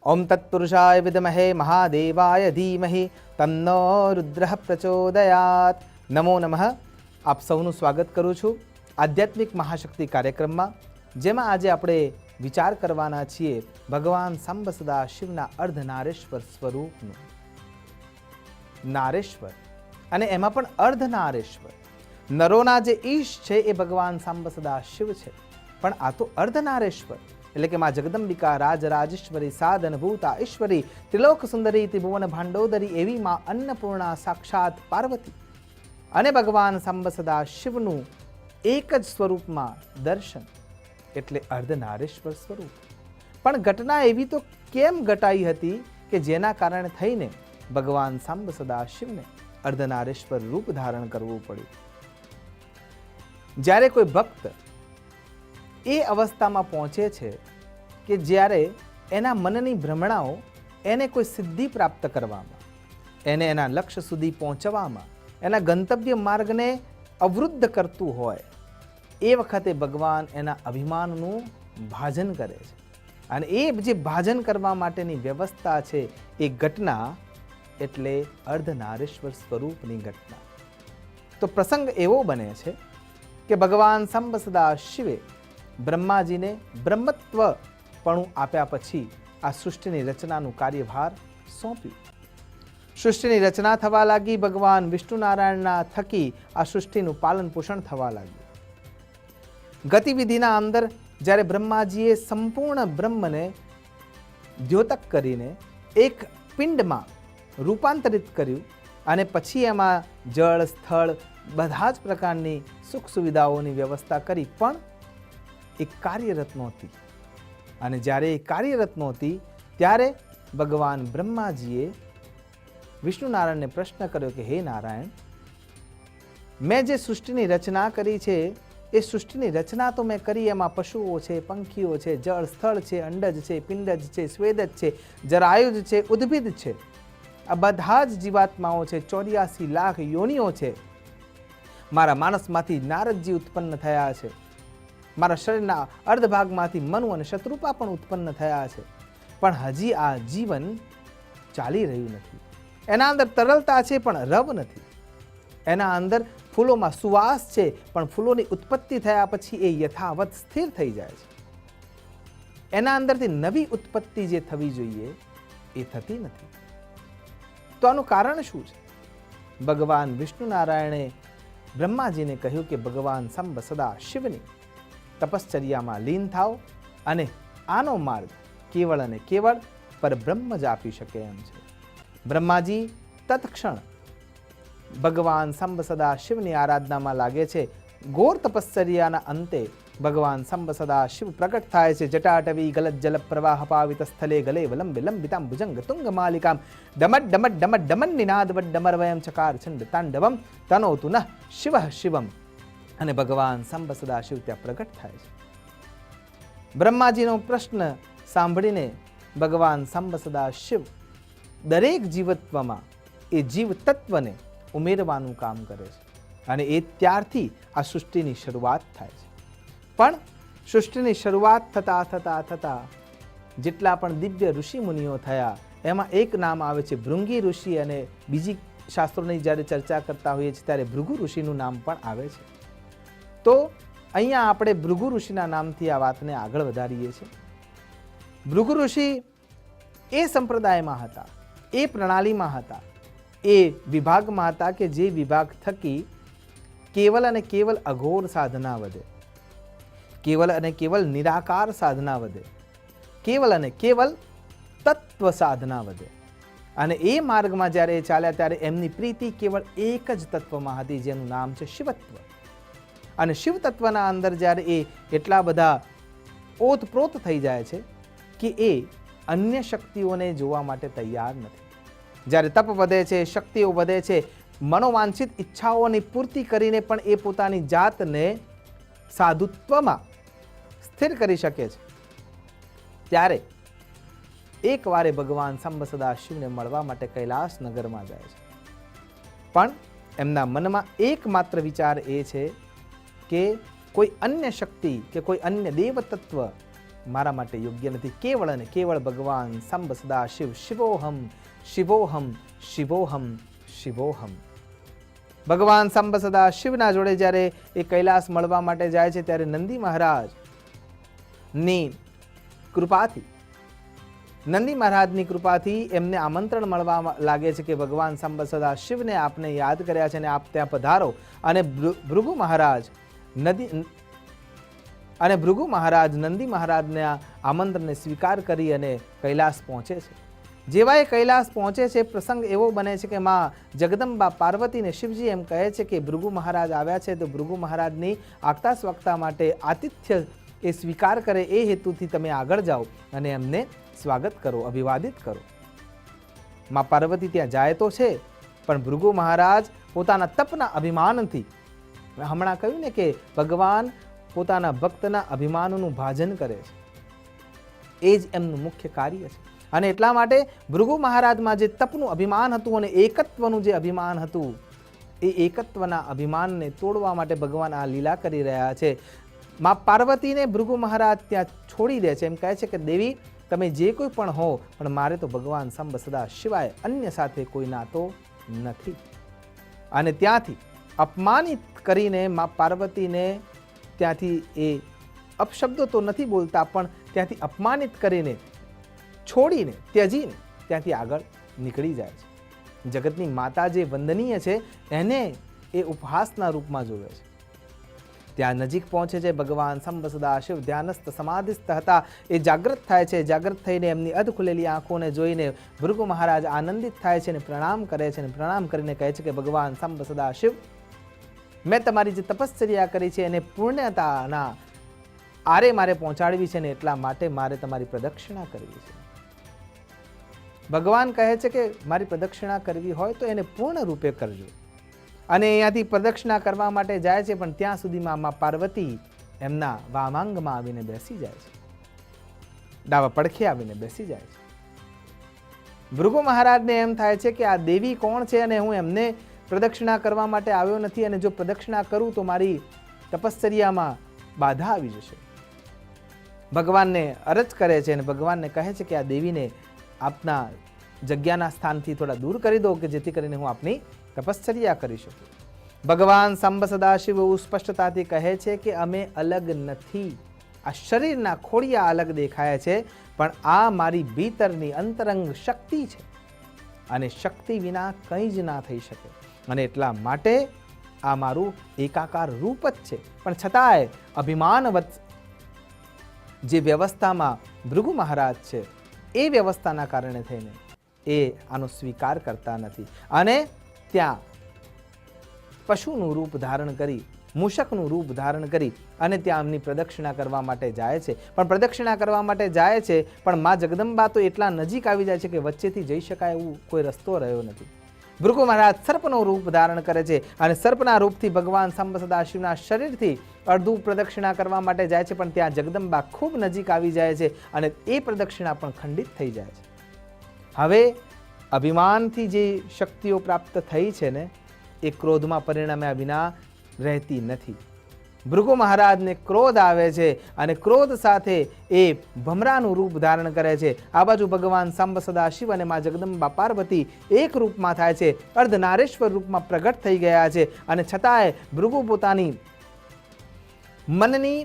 ઓમ તત્પુરુષાય વિદ્મહે મહાદેવાય ધીમહિ તન્નો રુદ્રઃ પ્રચોદયાત. નમો નમઃ. આપ સૌનું સ્વાગત કરું છું આધ્યાત્મિક મહાશક્તિ કાર્યક્રમમાં, જેમાં આજે આપણે વિચાર કરવાના છીએ ભગવાન સાંબ સદા શિવના અર્ધનારેશ્વર સ્વરૂપનું. નારેશ્વર અને એમાં પણ અર્ધનારેશ્વર. નરોના જે ઈશ છે એ ભગવાન સાંબ સદા શિવ છે, પણ આ તો અર્ધનારેશ્વર એટલે કે માં જગદંબિકા રાજરાજેશ્વરી સાધનભૂતા ઈશ્વરી ત્રિલોક સુંદરી ત્રિભુવન ભાંડોદરી એવી માં અન્નપૂર્ણા સાક્ષાત પાર્વતી અને ભગવાન સાંબ સદા શિવનું એક જ સ્વરૂપમાં દર્શન એટલે અર્ધનારેશ્વર સ્વરૂપ. પણ ઘટના એવી તો કેમ ઘટાઈ હતી કે જેના કારણે થઈને ભગવાન સાંબ સદા શિવને અર્ધનારેશ્વર રૂપ ધારણ કરવું પડ્યું. જ્યારે કોઈ ભક્ત એ અવસ્થામાં પહોંચે છે કે જ્યારે એના મનની ભ્રમણાઓ એને કોઈ સિદ્ધિ પ્રાપ્ત કરવામાં, એને એના લક્ષ્ય સુધી પહોંચવામાં, એના ગંતવ્ય માર્ગને અવરુદ્ધ કરતું હોય, એ વખતે ભગવાન એના અભિમાનનું ભાજન કરે છે. અને એ જે ભાજન કરવા માટેની વ્યવસ્થા છે એ ઘટના એટલે અર્ધનારેશ્વર સ્વરૂપની ઘટના. તો પ્રસંગ એવો બને છે કે ભગવાન સાંબ સદા શિવે બ્રહ્માજીને બ્રહ્મત્વપણું આપ્યા પછી આ સૃષ્ટિની રચનાનું કાર્યભાર સોંપ્યું. સૃષ્ટિની રચના થવા લાગી. ભગવાન વિષ્ણુ નારાયણના થકી આ સૃષ્ટિનું પાલન પોષણ થવા લાગ્યું. ગતિવિધિના અંદર જ્યારે બ્રહ્માજીએ સંપૂર્ણ બ્રહ્મને દ્યોતક કરીને એક પિંડમાં રૂપાંતરિત કર્યું અને પછી એમાં જળ, સ્થળ, બધા જ પ્રકારની સુખ સુવિધાઓની વ્યવસ્થા કરી, પણ એ કાર્યરત નહોતી. અને જ્યારે એ કાર્યરત નહોતી ત્યારે ભગવાન બ્રહ્માજીએ વિષ્ણુ નારાયણને પ્રશ્ન કર્યો કે હે નારાયણ, મેં જે સૃષ્ટિની રચના કરી છે એ સૃષ્ટિની રચના તો મેં કરી, એમાં પશુઓ છે, પંખીઓ છે, જળ, સ્થળ છે, અંડજ છે, પિંડજ છે, સ્વેદજ છે, જરાયુજ છે, ઉદ્ભિદ છે, આ બધા જ જીવાત્માઓ છે. 84 લાખ યોનિઓ છે. મારા માનસમાંથી નારદજી ઉત્પન્ન થયા છે. મારા શરીરના અર્ધભાગમાંથી મનુ અને શત્રુપા પણ ઉત્પન્ન થયા છે. પણ હજી આ જીવન ચાલી રહ્યું નથી. એના અંદર તરલતા છે પણ રવ નથી. એના અંદર ફૂલોમાં સુવાસ છે, પણ ફૂલોની ઉત્પત્તિ થયા પછી એ યથાવત સ્થિર થઈ જાય છે. એના અંદરથી નવી ઉત્પત્તિ જે થવી જોઈએ એ થતી નથી. તો આનું કારણ શું છે? ભગવાન વિષ્ણુ નારાયણે બ્રહ્માજીને કહ્યું કે ભગવાન સાંબ સદા શિવની તપશ્ચર્યામાં લીન થાવ અને આનો માર્ગ કેવળ અને કેવળ પરબ્રહ્મ જ આપી શકે એમ છે. બ્રહ્માજી તત્ક્ષણ ભગવાન સાંબ સદા શિવની આરાધનામાં લાગે છે. ઘોર તપશ્ચર્યાના અંતે ભગવાન સાંબ સદા શિવ પ્રગટ થાય છે. જટાટવી ગલત જલ પ્રવાહ પાવિત સ્થલે ગલે વલંબે લંબિતામ ભુજંગ તુંગ માલિકામ ડમટ ડમટ ડમટ ડમન નિનાદ વડ ડમરવયમ ચકાર છંદ તાંડવમ તનોતુ નઃ શિવ શિવમ. અને ભગવાન સાંબ સદા શિવ ત્યાં પ્રગટ થાય છે. બ્રહ્માજીનો પ્રશ્ન સાંભળીને ભગવાન સાંબ સદા શિવ દરેક જીવત્વમાં એ જીવ તત્વને ઉમેરવાનું કામ કરે છે. અને એ ત્યારથી આ સૃષ્ટિની શરૂઆત થાય છે. પણ સૃષ્ટિની શરૂઆત થતાં થતાં થતાં જેટલા પણ દિવ્ય ઋષિ મુનિઓ થયા એમાં એક નામ આવે છે ભૃંગી ઋષિ, અને બીજી શાસ્ત્રોની જ્યારે ચર્ચા કરતા હોઈએ છીએ ત્યારે ભૃગુ ઋષિનું નામ પણ આવે છે. તો અહીંયા આપણે ભૃગુ ઋષિના નામથી આ વાતને આગળ વધારીએ છીએ. ભૃગુ ઋષિ એ સંપ્રદાયમાં હતા, એ પ્રણાલીમાં હતા, એ વિભાગમાં હતા કે જે વિભાગ થકી કેવલ અને કેવલ અઘોર સાધના વધે, કેવલ અને કેવલ નિરાકાર સાધના વધે, કેવલ અને કેવલ તત્વ સાધના વધે. અને એ માર્ગમાં જ્યારે એ ચાલ્યા ત્યારે એમની પ્રીતિ કેવળ એક જ તત્વમાં હતી, જેનું નામ છે શિવત્વ. અને શિવ તત્વના અંદર જ્યારે એ એટલા બધા ઓતપ્રોત થઈ જાય છે કે એ અન્ય શક્તિઓને જોવા માટે તૈયાર નથી. જ્યારે તપ વધે છે, શક્તિઓ વધે છે, મનોવાંછિત ઈચ્છાઓની પૂર્તિ કરીને પણ એ પોતાની જાતને સાધુત્વમાં સ્થિર કરી શકે છે, ત્યારે એકવારે ભગવાન સાંબ સદા શિવને મળવા માટે કૈલાસ નગરમાં જાય છે. પણ એમના મનમાં એકમાત્ર વિચાર એ છે કે કોઈ અન્ય શક્તિ કે કોઈ અન્ય દેવ તત્વ મારા માટે યોગ્ય નથી. કેવળ અને કેવળ ભગવાન સંબ સદા શિવ. શિવોહમ શિવોહમ શિવોહમ શિવોહમ. ભગવાન સંબ સદા શિવના જોડે જ્યારે એ કૈલાસ મળવા માટે જાય છે ત્યારે નંદી મહારાજની કૃપાથી એમને આમંત્રણ મળવા લાગે છે કે ભગવાન સંબ સદા શિવને આપને યાદ કર્યા છે અને આપ ત્યાં પધારો. અને ભૃગુ મહારાજ નંદી મહારાજના આમંત્રણને સ્વીકાર કરી અને કૈલાસ પહોંચે છે. જેવા એ કૈલાસ પહોંચે છે, પ્રસંગ એવો બને છે કે માં જગદંબા પાર્વતીને શિવજી એમ કહે છે કે ભૃગુ મહારાજ આવ્યા છે, તો ભૃગુ મહારાજની આગતા સ્વાગતા માટે આતિથ્ય એ સ્વીકાર કરે એ હેતુથી તમે આગળ જાઓ અને એમને સ્વાગત કરો, અભિવાદિત કરો. માં પાર્વતી ત્યાં જાય તો છે, પણ ભૃગુ મહારાજ પોતાના તપના અભિમાનથી, હમણાં કહ્યું ને કે ભગવાન પોતાના ભક્તના અભિમાનનું ભાજન કરે છે, એ જ એમનું મુખ્ય કાર્ય છે. અને એટલા માટે ભૃગુ મહારાજમાં જે તપનું અભિમાન હતું અને એકત્વનું જે અભિમાન હતું, એ એકત્વના અભિમાનને તોડવા માટે ભગવાન આ લીલા કરી રહ્યા છે. માં પાર્વતીને ભૃગુ મહારાજ ત્યાં છોડી દે છે. એમ કહે છે કે દેવી, તમે જે કોઈ પણ હો, પણ મારે તો ભગવાન સંબ સદા શિવાય અન્ય સાથે કોઈ નાતો નથી. અને ત્યાંથી અપમાનિત કરીને માં પાર્વતીને ત્યાંથી એ અપશબ્દો તો નથી બોલતા, પણ ત્યાંથી અપમાનિત કરીને, છોડીને, ત્યજીને ત્યાંથી આગળ નીકળી જાય છે. જગતની માતા જે વંદનીય છે એને એ ઉપહાસના રૂપમાં જોવે છે. ત્યાં નજીક પહોંચે છે ભગવાન સંબ સદા શિવ ધ્યાનસ્થ સમાધિસ્થ હતા. એ જાગૃત થાય છે. જાગૃત થઈને એમની અધ ખુલેલી આંખોને જોઈને ભૃગુ મહારાજ આનંદિત થાય છે અને પ્રણામ કરે છે. અને પ્રણામ કરીને કહે છે કે ભગવાન સંબ સદા શિવ, મેં તમારી જે તપશ્ચર્યા કરી છે એને પૂર્ણતાના આરે મારે પહોંચાડવી છે ને એટલા માટે મારે તમારી પ્રદક્ષિણા કરવી છે. ભગવાન કહે છે કે મારી પ્રદક્ષિણા કરવી હોય તો એને પૂર્ણ રૂપે કરજો. અને અહીંયાથી પ્રદક્ષિણા કરવા માટે જાય છે, પણ ત્યાં સુધીમાં મા પાર્વતી એમના વામાંગમાં આવીને બેસી જાય છે, ડાબા પડખે આવીને બેસી જાય છે. ભૃગુ મહારાજને એમ થાય છે કે આ દેવી કોણ છે અને હું એમને પ્રદક્ષિણા કરવા માટે આવ્યો નથી, અને જો પ્રદક્ષિણા કરું તો મારી તપશ્ચર્યામાં બાધા આવી જશે. ભગવાનને અરજ કરે છે અને ભગવાનને કહે છે કે આ દેવીને આપના જગ્યાના સ્થાનથી થોડા દૂર કરી દો કે જેથી કરીને હું આપની તપશ્ચર્યા કરી શકું. ભગવાન સંબ સદાશિવ સ્પષ્ટતાથી કહે છે કે અમે અલગ નથી. આ શરીરના ખોડિયા અલગ દેખાય છે, પણ આ મારી ભીતરની અંતરંગ શક્તિ છે અને શક્તિ વિના કંઈ જ ના થઈ શકે. અને એટલા માટે આ મારું એકાકાર રૂપ જ છે. પણ છતાંય અભિમાનવત જે વ્યવસ્થામાં ભૃગુ મહારાજ છે, એ વ્યવસ્થાના કારણે થઈને એ આનો સ્વીકાર કરતા નથી અને ત્યાં પશુનું રૂપ ધારણ કરી, મૂષકનું રૂપ ધારણ કરી અને ત્યાં એમની પ્રદક્ષિણા કરવા માટે જાય છે. પણ પ્રદક્ષિણા કરવા માટે જાય છે, પણ મા જગદંબા તો એટલા નજીક આવી જાય છે કે વચ્ચેથી જઈ શકાય એવું કોઈ રસ્તો રહ્યો નથી. ભૃગુ મહારાજ સર્પનું રૂપ ધારણ કરે છે અને સર્પના રૂપથી ભગવાન સંબ સદાશિવના શરીરથી અડધું પ્રદક્ષિણા કરવા માટે જાય છે, પણ ત્યાં જગદંબા ખૂબ નજીક આવી જાય છે અને એ પ્રદક્ષિણા પણ ખંડિત થઈ જાય છે. હવે અભિમાનથી જે શક્તિઓ પ્રાપ્ત થઈ છે ને, એ ક્રોધમાં પરિણામ્યા વિના રહેતી નથી. ભૃગુ મહારાજને ક્રોધ આવે છે અને ક્રોધ સાથે એ ભમરાનું રૂપ ધારણ કરે છે. આ બાજુ ભગવાન સંબ સદાશિવ અને મા જગદંબા પાર્વતી એક રૂપમાં થાય છે, અર્ધનારેશ્વર રૂપમાં પ્રગટ થઈ ગયા છે. અને છતાંય ભૃગુ પોતાની મનની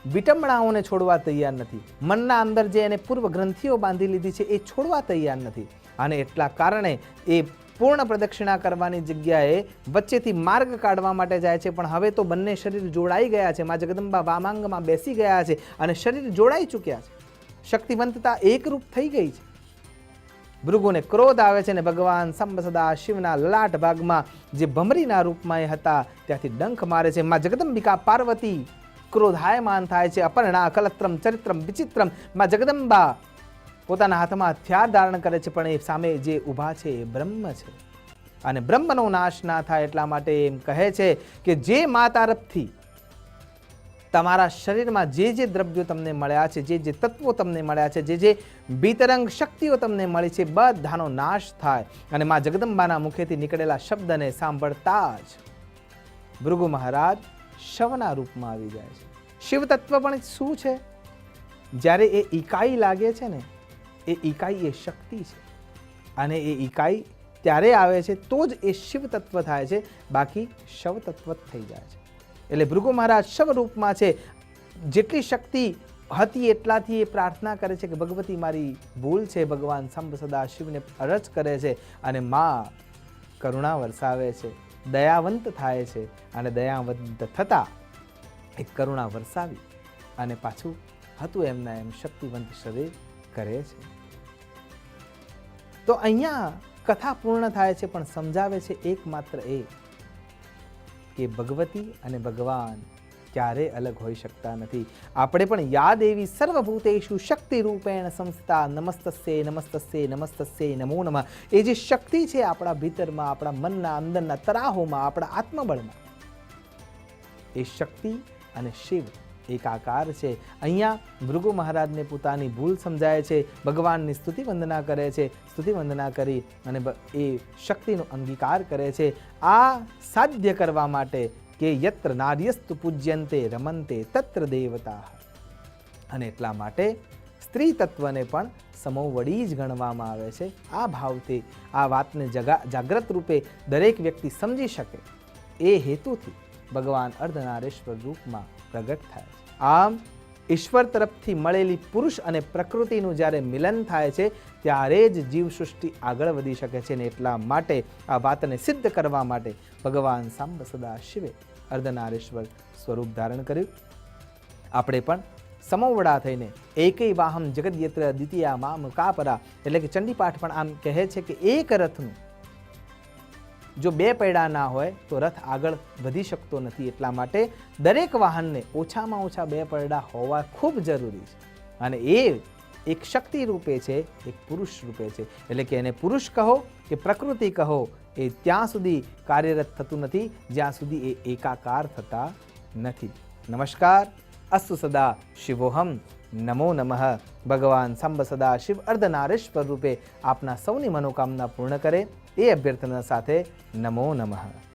વિટંબણાઓને છોડવા તૈયાર નથી. મનના અંદર જે એને પૂર્વ ગ્રંથિઓ બાંધી લીધી છે એ છોડવા તૈયાર નથી. અને એટલા કારણે એ પૂર્ણ પ્રદક્ષિણા કરવાની જગ્યાએ વચ્ચેથી માર્ગ કાઢવા માટે જાય છે. પણ હવે તો બંને શરીર જોડાઈ ગયા છે. મા જગદંબા વામાંગમાં બેસી ગયા છે અને શરીર જોડાઈ ચૂક્યા છે. શક્તિવંતતા એકરૂપ થઈ ગઈ છે. ભૃગુને ક્રોધ આવે છે અને ભગવાન સંબ સદાશિવના લલાટ ભાગમાં જે ભમરીના રૂપમાં એ હતા ત્યાંથી ડંખ મારે છે. મા જગદંબિકા પાર્વતી ક્રોધાયમાન થાય છે. અપર્ણા કલત્રમ ચરિત્રમ વિચિત્રમ. મા જગદંબા પોતાના હાથમાં હથિયાર ધારણ કરે છે, પણ એ સામે જે ઊભા છે એ બ્રહ્મ છે અને બ્રહ્મનો નાશ ના થાય એટલા માટે એમ કહે છે કે જે મા તરફથી તમારા શરીરમાં જે જે દ્રવ્યો તમને મળ્યા છે, જે જે તત્વો તમને મળ્યા છે, જે જે ભીતરંગ શક્તિઓ તમને મળી છે, બધાનો નાશ થાય. અને મા જગદંબાના મુખેથી નીકળેલા શબ્દને સાંભળતા જ ભૃગુ મહારાજ શવના રૂપમાં આવી જાય છે. શિવ તત્વ પણ શું છે? જ્યારે એ ઇકાઈ લાગે છે ને, એ ઇકાઈ એ શક્તિ છે, અને એ ઇકાઈ ત્યારે આવે છે તો જ એ શિવ તત્વ થાય છે, બાકી શવ તત્વ જ થઈ જાય છે. એટલે ભૃગુ મહારાજ શવ રૂપમાં છે. જેટલી શક્તિ હતી એટલાથી એ પ્રાર્થના કરે છે કે ભગવતી મારી ભૂલ છે. ભગવાન શંભ સદા શિવને અરજ કરે છે અને માં કરુણા વરસાવે છે, દયાવંત થાય છે, અને દયાવંત થતાં એ કરુણા વરસાવી અને પાછું હતું એમના એમ શક્તિવંત શરીર કરે છે. તો અહીંયા કથા પૂર્ણ થાય છે, પણ સમજાવે છે એકમાત્ર એ કે ભગવતી અને ભગવાન ક્યારે અલગ હોઈ શકતા નથી. આપણે પણ યાદ એવી સર્વભૂતેષુ શક્તિ રૂપેણ સંસ્થા નમસ્તસ્યે નમસ્તસ્યે નમસ્તસ્યે નમો નમઃ. એ જે શક્તિ છે આપણા ભીતરમાં, આપણા મનના અંદરના તરાહોમાં, આપણા આત્મબળમાં, એ શક્તિ અને શિવ એકાકાર છે. અહીંયા ભૃગુ મહારાજને પોતાની ભૂલ સમજાય છે, ભગવાનની સ્તુતિ વંદના કરે છે, સ્તુતિ વંદના કરી અને એ શક્તિનો અંગીકાર કરે છે. આ સાધ્ય કરવા માટે કે યત્ર નાર્યસ્તુ પૂજ્યંતે રમંતે તત્ર દેવતા, અને એટલા માટે સ્ત્રી તત્વને પણ સમોવડી જ ગણવામાં આવે છે. આ ભાવથી આ વાતને જાગ્રત રૂપે દરેક વ્યક્તિ સમજી શકે એ હેતુથી ભગવાન અર્ધનારેશ્વર રૂપમાં પ્રગટ થાય છે. આમ ઈશ્વર તરફથી મળેલી પુરુષ અને પ્રકૃતિનું જ્યારે મિલન થાય છે ત્યારે જ જીવસૃષ્ટિ આગળ વધી શકે છે. ને એટલા માટે આ વાતને સિદ્ધ કરવા માટે ભગવાન સાંબ સદા શિવે અર્ધનારેશ્વર સ્વરૂપ ધારણ કર્યું. આપણે પણ સમોવડા થઈને એકૈ વાહમ જગદયત્ર દ્વિતીયા મામ કાપરા, એટલે કે ચંડીપાઠ પણ આમ કહે છે કે એક રથનું જો બે પૈડા ના હોય તો રથ આગળ વધી શકતો નથી. એટલા માટે દરેક વાહનને ઓછામાં ઓછા બે પૈડા હોવા ખૂબ જરૂરી છે. અને એ એક શક્તિ રૂપે છે, એક પુરુષ રૂપે છે. એટલે કે એને પુરુષ કહો કે પ્રકૃતિ કહો, એ ત્યાં સુધી કાર્યરત થતું નથી જ્યાં સુધી એ એકાકાર થતા નથી. નમસ્કાર. અસ્તુ સદા શિવોહમ. નમો નમઃ. ભગવાન સાંબ સદા શિવ અર્ધનારેશ્વર રૂપે આપના સૌની મનોકામના પૂર્ણ કરે એ અભ્યર્થના સાથે નમો નમઃ.